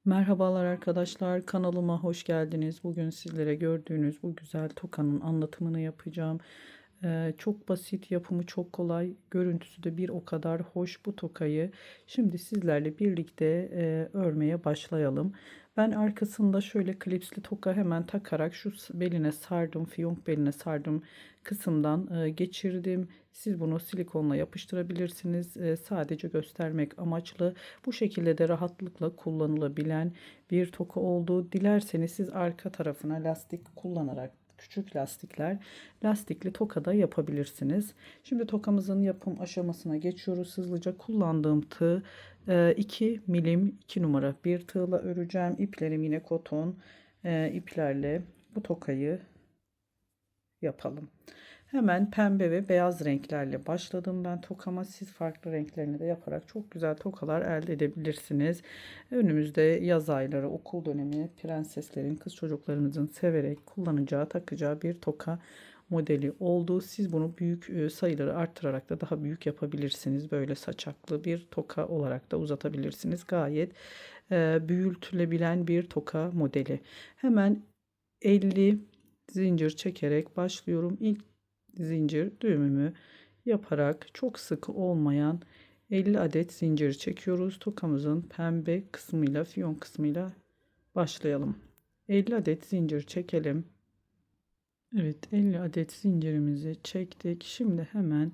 Merhabalar arkadaşlar, kanalıma hoş geldiniz. Bugün sizlere gördüğünüz bu güzel tokanın anlatımını yapacağım. Çok basit, yapımı çok kolay, görüntüsü de bir o kadar hoş bu tokayı. Şimdi sizlerle birlikte örmeye başlayalım. Ben arkasında şöyle klipsli toka hemen takarak şu beline sardım, fiyonk beline sardım kısımdan geçirdim. Siz bunu silikonla yapıştırabilirsiniz. Sadece göstermek amaçlı. Bu şekilde de rahatlıkla kullanılabilen bir toka oldu. Dilerseniz siz arka tarafına lastik kullanarak küçük lastikli toka da yapabilirsiniz. Şimdi tokamızın yapım aşamasına geçiyoruz. Hızlıca kullandığım tığ 2 milim 2 numara bir tığla öreceğim. İplerim yine koton iplerle bu tokayı yapalım. Hemen pembe ve beyaz renklerle başladım ben tokama. Siz farklı renklerini de yaparak çok güzel tokalar elde edebilirsiniz. Önümüzde yaz ayları, okul dönemi, prenseslerin, kız çocuklarınızın severek kullanacağı, takacağı bir toka modeli oldu. Siz bunu büyük sayıları arttırarak da daha büyük yapabilirsiniz. Böyle saçaklı bir toka olarak da uzatabilirsiniz. Gayet büyütülebilen bir toka modeli. Hemen 50 zincir çekerek başlıyorum. İlk zincir düğümümü yaparak çok sık olmayan 50 adet zincir çekiyoruz. Tokamızın pembe kısmıyla, fiyon kısmıyla başlayalım. 50 adet zincir çekelim. Evet, 50 adet zincirimizi çektik. Şimdi hemen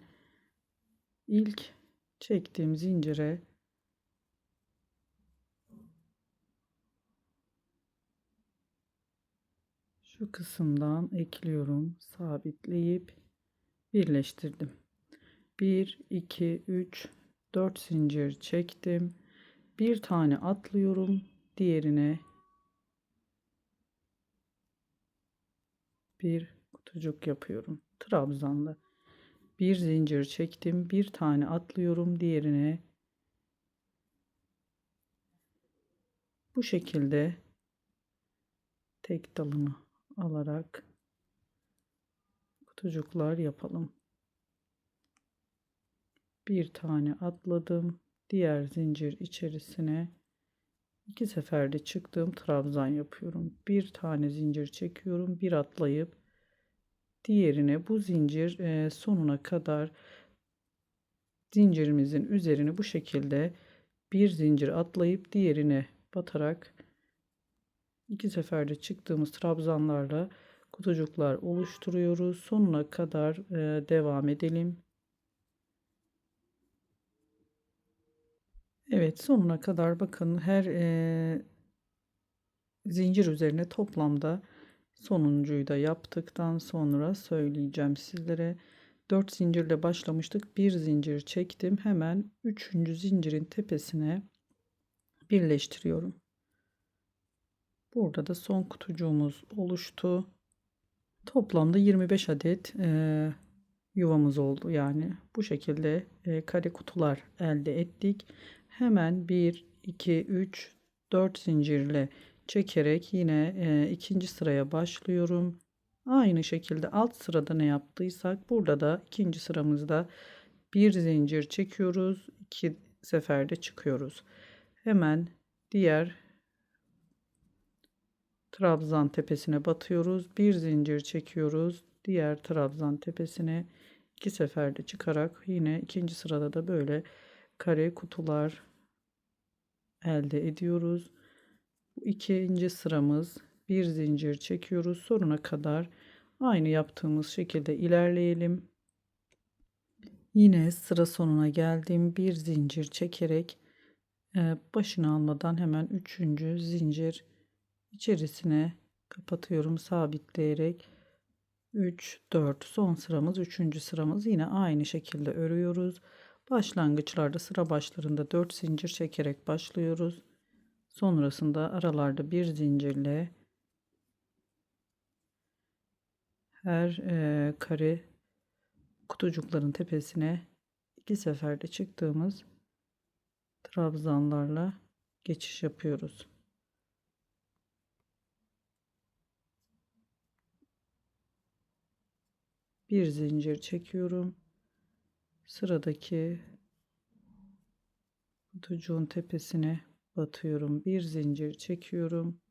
ilk çektiğim zincire şu kısımdan ekliyorum. Sabitleyip birleştirdim. 1 2 3 4 zincir çektim. Bir tane atlıyorum, diğerine bir kutucuk yapıyorum. Trabzanlı. Bir zincir çektim, bir tane atlıyorum, diğerine bu şekilde tek dalını alarak kutucuklar yapalım. Bir tane atladım, diğer zincir içerisine iki seferde çıktığım trabzan yapıyorum. Bir tane zincir çekiyorum, bir atlayıp diğerine bu zincir sonuna kadar zincirimizin üzerine bu şekilde bir zincir atlayıp diğerine batarak iki seferde çıktığımız trabzanlarla kutucuklar oluşturuyoruz. Sonuna kadar devam edelim. Evet, sonuna kadar bakın her zincir üzerine toplamda sonuncuyu da yaptıktan sonra söyleyeceğim sizlere. 4 zincirle başlamıştık. Bir zincir çektim. Hemen üçüncü zincirin tepesine birleştiriyorum. Burada da son kutucuğumuz oluştu. Toplamda 25 adet yuvamız oldu. Yani bu şekilde kare kutular elde ettik. Hemen 1, 2, 3, 4 zincirle çekerek yine ikinci sıraya başlıyorum. Aynı şekilde alt sırada ne yaptıysak burada da ikinci sıramızda bir zincir çekiyoruz. İki seferde çıkıyoruz. Hemen diğer trabzan tepesine batıyoruz. Bir zincir çekiyoruz. Diğer trabzan tepesine iki seferde çıkarak yine ikinci sırada da böyle kare kutular elde ediyoruz. Bu ikinci sıramız, bir zincir çekiyoruz. Sonuna kadar aynı yaptığımız şekilde ilerleyelim. Yine sıra sonuna geldim. Bir zincir çekerek başını almadan hemen üçüncü zincir içerisine kapatıyorum sabitleyerek. 3 4 son sıramız, üçüncü sıramız, yine aynı şekilde örüyoruz. Başlangıçlarda sıra başlarında 4 zincir çekerek başlıyoruz. Sonrasında aralarda bir zincirle her kare kutucukların tepesine iki seferde çıktığımız trabzanlarla geçiş yapıyoruz. Bir zincir çekiyorum. Sıradaki kutucuğun tepesine batıyorum, bir zincir çekiyorum,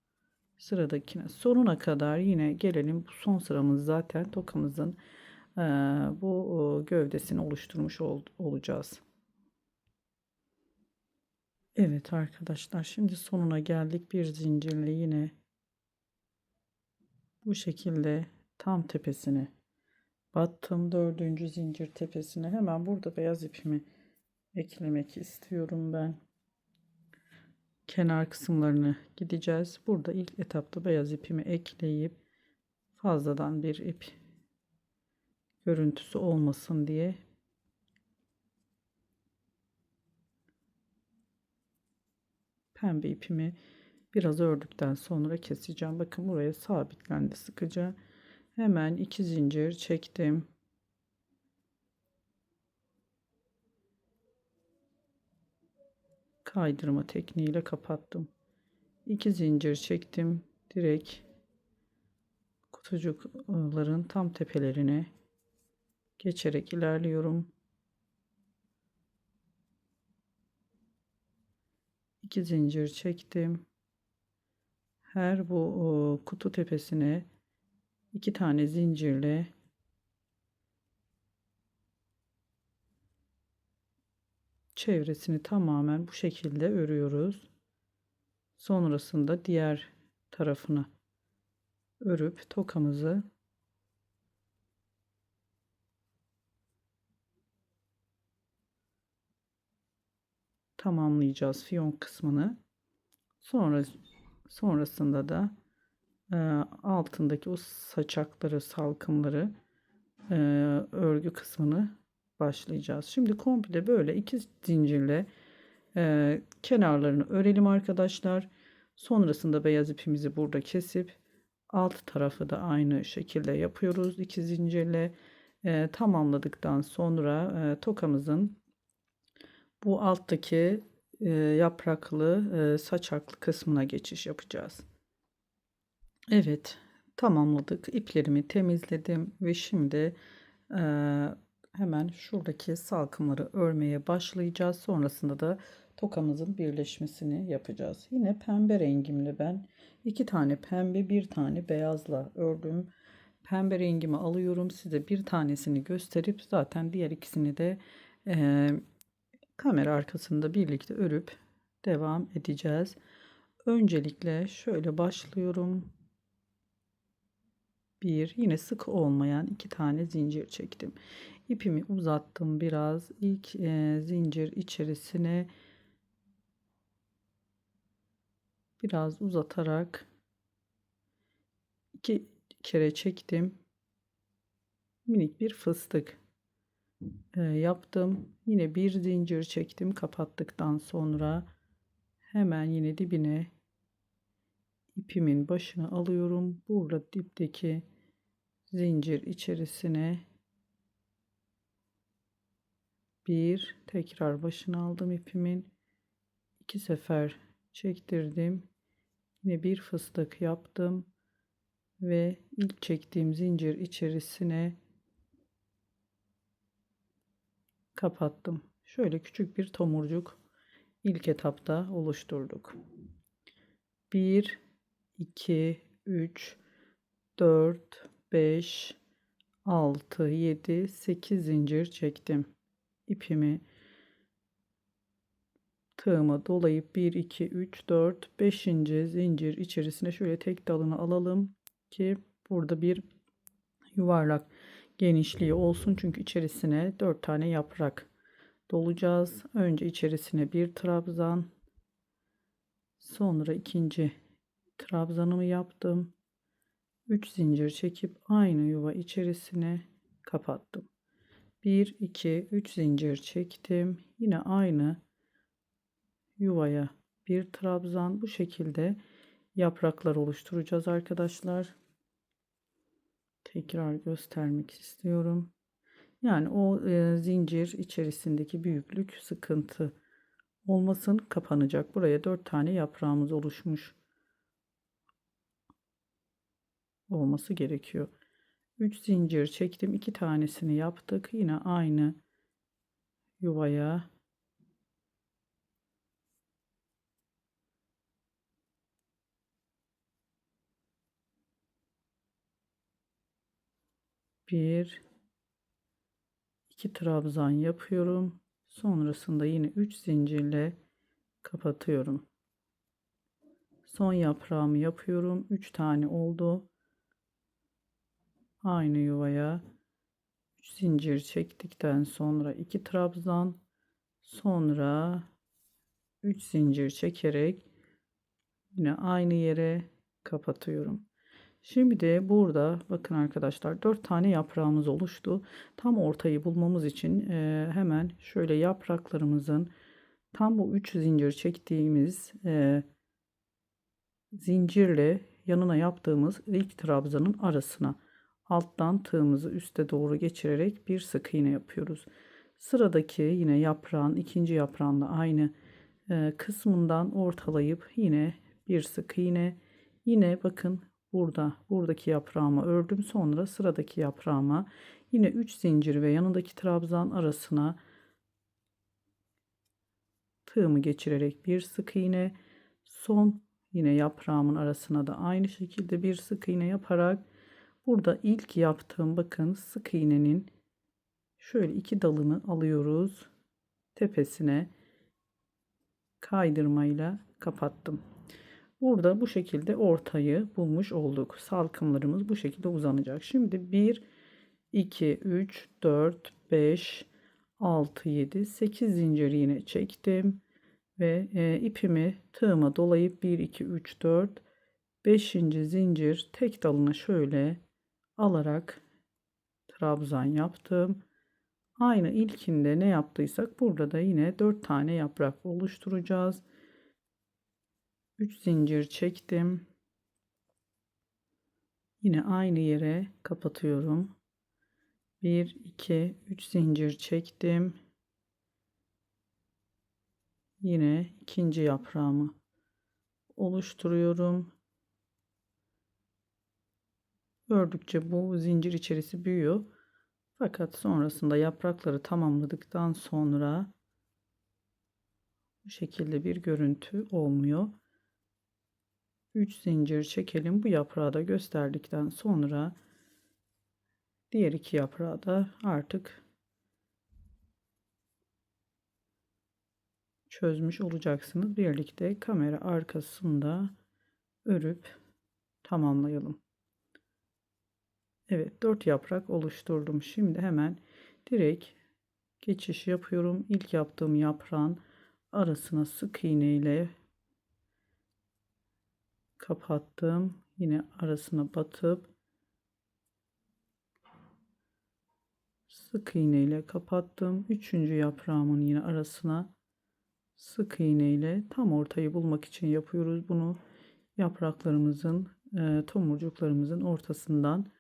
sıradakine sonuna kadar yine gelelim. Bu son sıramız zaten tokamızın bu gövdesini oluşturmuş olacağız. Evet arkadaşlar, şimdi sonuna geldik. Bir zincirle yine bu şekilde tam tepesine battım. Dördüncü zincir tepesine hemen burada beyaz ipimi eklemek istiyorum ben. Kenar kısımlarını gideceğiz. Burada ilk etapta beyaz ipimi ekleyip fazladan bir ip görüntüsü olmasın diye pembe ipimi biraz ördükten sonra keseceğim. Bakın buraya sabitlendi sıkıca. Hemen 2 zincir çektim. Kaydırma tekniğiyle kapattım. 2 zincir çektim. Direkt kutucukların tam tepelerine geçerek ilerliyorum. 2 zincir çektim. Her bu kutu tepesine 2 tane zincirle çevresini tamamen bu şekilde örüyoruz. Sonrasında diğer tarafını örüp tokamızı tamamlayacağız, fiyon kısmını. Sonrasında da altındaki o saçakları, salkımları, örgü kısmını başlayacağız. Şimdi komple böyle 2 zincirle kenarlarını örelim arkadaşlar. Sonrasında beyaz ipimizi burada kesip alt tarafı da aynı şekilde yapıyoruz. 2 zincirle tamamladıktan sonra tokamızın bu alttaki yapraklı saçaklı kısmına geçiş yapacağız. Evet, tamamladık. İplerimi temizledim ve şimdi hemen şuradaki salkımları örmeye başlayacağız. Sonrasında da tokamızın birleşmesini yapacağız. Yine pembe rengimle ben 2 tane pembe, bir tane beyazla ördüm. Pembe rengimi alıyorum. Size bir tanesini gösterip zaten diğer ikisini de kamera arkasında birlikte örüp devam edeceğiz. Öncelikle şöyle başlıyorum. Bir, yine sık olmayan 2 tane zincir çektim. İpimi uzattım biraz. İlk zincir içerisine biraz uzatarak 2 kere çektim. Minik bir fıstık yaptım. Yine bir zincir çektim. Kapattıktan sonra hemen yine dibine ipimin başını alıyorum. Burada dipteki zincir içerisine bir, tekrar başını aldım ipimin, 2 sefer çektirdim. Yine bir fıstık yaptım ve ilk çektiğim zincir içerisine kapattım. Şöyle küçük bir tomurcuk ilk etapta oluşturduk. 1 2 3 4 5 6 7 8 zincir çektim. İpimi tığıma dolayıp 1 2 3 4 5. zincir içerisine şöyle tek dalını alalım ki burada bir yuvarlak genişliği olsun, çünkü içerisine 4 tane yaprak dolacağız. Önce içerisine bir trabzan, sonra ikinci trabzanımı yaptım. 3 zincir çekip aynı yuva içerisine kapattım. 1 2 3 zincir çektim. Yine aynı yuvaya bir trabzan, bu şekilde yapraklar oluşturacağız arkadaşlar. Tekrar göstermek istiyorum. Yani o zincir içerisindeki büyüklük sıkıntı olmasın, kapanacak. Buraya 4 tane yaprağımız oluşmuş olması gerekiyor. 3 zincir çektim. 2 tanesini yaptık. Yine aynı yuvaya Bir, iki trabzan yapıyorum. Sonrasında yine 3 zincirle kapatıyorum. Son yaprağımı yapıyorum. 3 tane oldu. Aynı yuvaya 3 zincir çektikten sonra 2 trabzan, sonra 3 zincir çekerek yine aynı yere kapatıyorum. Şimdi de burada bakın arkadaşlar 4 tane yaprağımız oluştu. Tam ortayı bulmamız için hemen şöyle yapraklarımızın tam bu 3 zincir çektiğimiz zincirle yanına yaptığımız ilk trabzanın arasına alttan tığımızı üste doğru geçirerek bir sık iğne yapıyoruz. Sıradaki yine yaprağın ikinci yaprağında aynı kısmından ortalayıp yine bir sık iğne, yine bakın buradaki yaprağımı ördüm, sonra sıradaki yaprağıma yine 3 zincir ve yanındaki trabzan arasına tığımı geçirerek bir sık iğne, son yine yaprağımın arasına da aynı şekilde bir sık iğne yaparak burada ilk yaptığım bakın sık iğnenin şöyle iki dalını alıyoruz, tepesine kaydırmayla kapattım. Burada bu şekilde ortayı bulmuş olduk. Salkımlarımız bu şekilde uzanacak. Şimdi 1 2 3 4 5 6 7 8 zincir yine çektim ve ipimi tığıma dolayıp 1 2 3 4 5. zincir tek dalına şöyle alarak trabzan yaptım. Aynı ilkinde ne yaptıysak burada da yine 4 tane yaprak oluşturacağız. 3 zincir çektim. Yine aynı yere kapatıyorum. 1 2 3 zincir çektim. Yine ikinci yaprağımı oluşturuyorum. Ördükçe bu zincir içerisi büyüyor. Fakat sonrasında yaprakları tamamladıktan sonra bu şekilde bir görüntü olmuyor. 3 zincir çekelim. Bu yaprağı da gösterdikten sonra diğer iki yaprağı da artık çözmüş olacaksınız. Birlikte kamera arkasında örüp tamamlayalım. Evet, 4 yaprak oluşturdum. Şimdi hemen direkt geçiş yapıyorum. İlk yaptığım yaprağın arasına sık iğne ile kapattım. Yine arasına batıp sık iğne ile kapattım. Üçüncü yaprağımın yine arasına sık iğne ile tam ortayı bulmak için yapıyoruz bunu. Yapraklarımızın, tomurcuklarımızın ortasından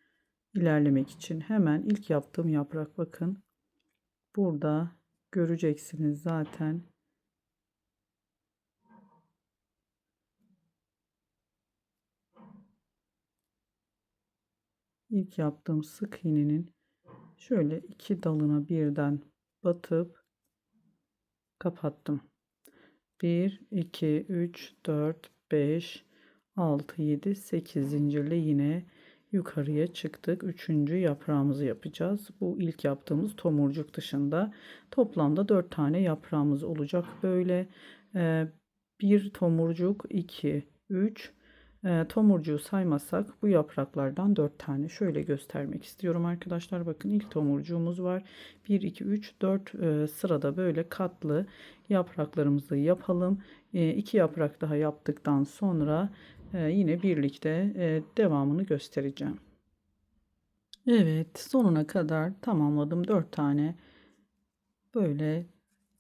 ilerlemek için. Hemen ilk yaptığım yaprak bakın. Burada göreceksiniz zaten. İlk yaptığım sık iğnenin şöyle iki dalına birden batıp kapattım. 1 2 3 4 5 6 7 8 zincirle yine yukarıya çıktık. Üçüncü yaprağımızı yapacağız. Bu ilk yaptığımız tomurcuk dışında toplamda 4 tane yaprağımız olacak. Böyle bir tomurcuk 2 3 tomurcuğu saymazsak bu yapraklardan 4 tane şöyle göstermek istiyorum arkadaşlar. Bakın ilk tomurcuğumuz var. 1 2 3 4 sırada böyle katlı yapraklarımızı yapalım. 2 yaprak daha yaptıktan sonra yine birlikte devamını göstereceğim. Evet, sonuna kadar tamamladım. 4 tane böyle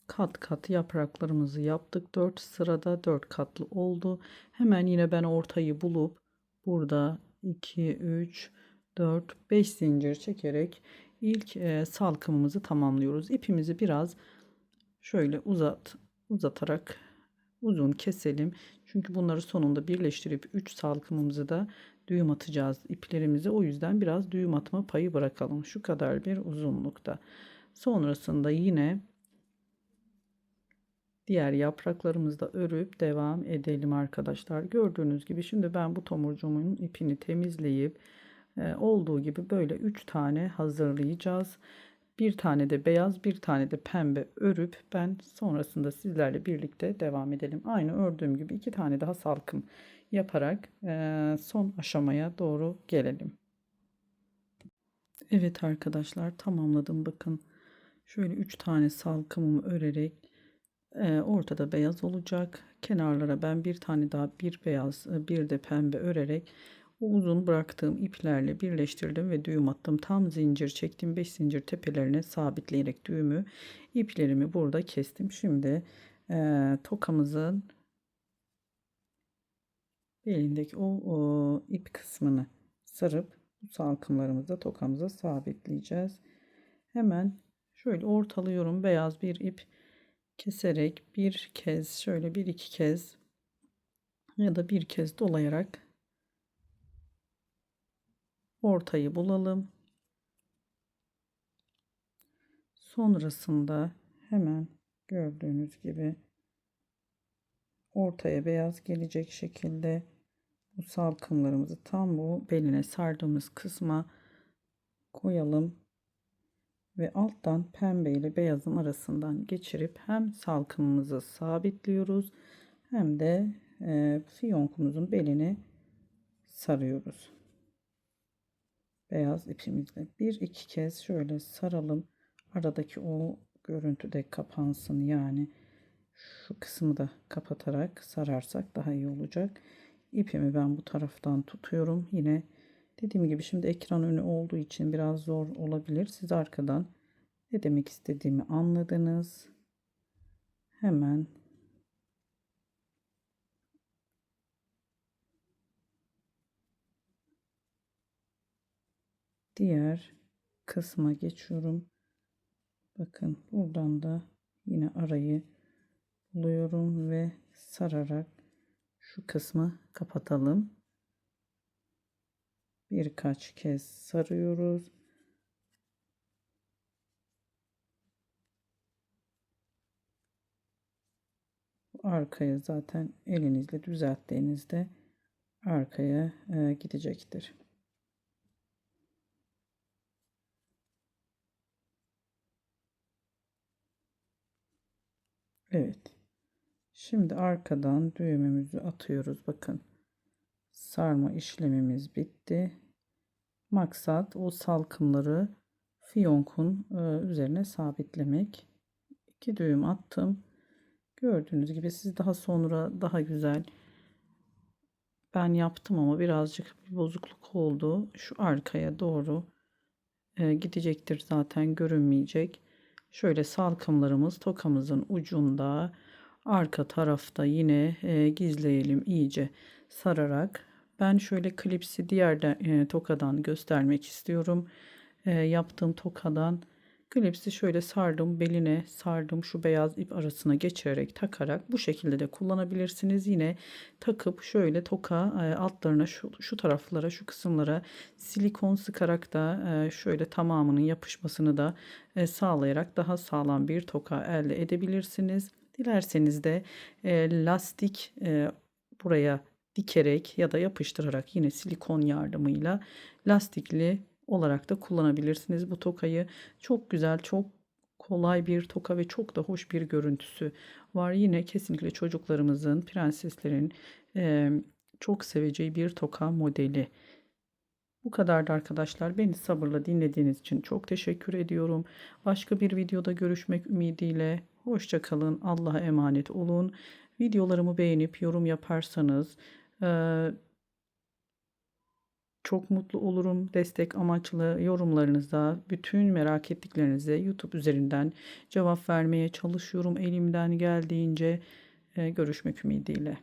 kat kat yapraklarımızı yaptık. 4 sırada 4 katlı oldu. Hemen yine ben ortayı bulup burada 2 3 4 5 zincir çekerek ilk salkımımızı tamamlıyoruz. İpimizi biraz şöyle uzatarak uzun keselim. Çünkü bunları sonunda birleştirip 3 salkımımızı da düğüm atacağız iplerimizi. O yüzden biraz düğüm atma payı bırakalım. Şu kadar bir uzunlukta. Sonrasında yine diğer yapraklarımızı da örüp devam edelim arkadaşlar. Gördüğünüz gibi şimdi ben bu tomurcuğumun ipini temizleyip olduğu gibi böyle 3 tane hazırlayacağız. Bir tane de beyaz, bir tane de pembe örüp ben sonrasında sizlerle birlikte devam edelim. Aynı ördüğüm gibi 2 tane daha salkım yaparak son aşamaya doğru gelelim. Evet arkadaşlar, tamamladım. Bakın şöyle 3 tane salkımımı örerek ortada beyaz olacak. Kenarlara ben bir tane daha bir beyaz bir de pembe örerek o uzun bıraktığım iplerle birleştirdim ve düğüm attım. Tam zincir çektim. 5 zincir tepelerine sabitleyerek düğümü iplerimi burada kestim. Şimdi tokamızın belindeki o ip kısmını sarıp bu salkımlarımızı tokamıza sabitleyeceğiz. Hemen şöyle ortalıyorum, beyaz bir ip keserek bir kez, şöyle bir iki kez ya da bir kez dolayarak ortayı bulalım. Sonrasında hemen gördüğünüz gibi ortaya beyaz gelecek şekilde bu salkımlarımızı tam bu beline sardığımız kısma koyalım ve alttan pembe ile beyazın arasından geçirip hem salkımımızı sabitliyoruz hem de fiyonkumuzun belini sarıyoruz. Beyaz ipimizle bir iki kez şöyle saralım. Aradaki o görüntü de kapansın. Yani şu kısmı da kapatarak sararsak daha iyi olacak. İpimi ben bu taraftan tutuyorum. Yine dediğim gibi şimdi ekran önü olduğu için biraz zor olabilir. Siz arkadan ne demek istediğimi anladınız. Hemen diğer kısma geçiyorum. Bakın buradan da yine arayı buluyorum ve sararak şu kısmı kapatalım. Birkaç kez sarıyoruz. Arkaya zaten elinizle düzelttiğinizde arkaya gidecektir. Evet. Şimdi arkadan düğümümüzü atıyoruz. Bakın sarma işlemimiz bitti. Maksat o salkımları fiyonkun üzerine sabitlemek. 2 düğüm attım. Gördüğünüz gibi siz daha sonra daha güzel, ben yaptım ama birazcık bir bozukluk oldu. Şu arkaya doğru gidecektir, zaten görünmeyecek. Şöyle salkımlarımız tokamızın ucunda, arka tarafta yine gizleyelim iyice sararak. Ben şöyle klipsi diğer de, tokadan göstermek istiyorum. Yaptığım tokadan klipsi şöyle sardım, beline sardım, şu beyaz ip arasına geçirerek takarak bu şekilde de kullanabilirsiniz. Yine takıp şöyle toka altlarına şu taraflara, şu kısımlara silikon sıkarak da şöyle tamamının yapışmasını da sağlayarak daha sağlam bir toka elde edebilirsiniz. Dilerseniz de lastik buraya dikerek ya da yapıştırarak yine silikon yardımıyla lastikli olarak da kullanabilirsiniz bu tokayı. Çok güzel, çok kolay bir toka ve çok da hoş bir görüntüsü var. Yine kesinlikle çocuklarımızın, prenseslerin çok seveceği bir toka modeli. Bu kadardı arkadaşlar. Beni sabırla dinlediğiniz için çok teşekkür ediyorum. Başka bir videoda görüşmek ümidiyle. Hoşça kalın. Allah'a emanet olun. Videolarımı beğenip yorum yaparsanız çok mutlu olurum. Destek amaçlı yorumlarınıza, bütün merak ettiklerinize YouTube üzerinden cevap vermeye çalışıyorum elimden geldiğince. Görüşmek ümidiyle.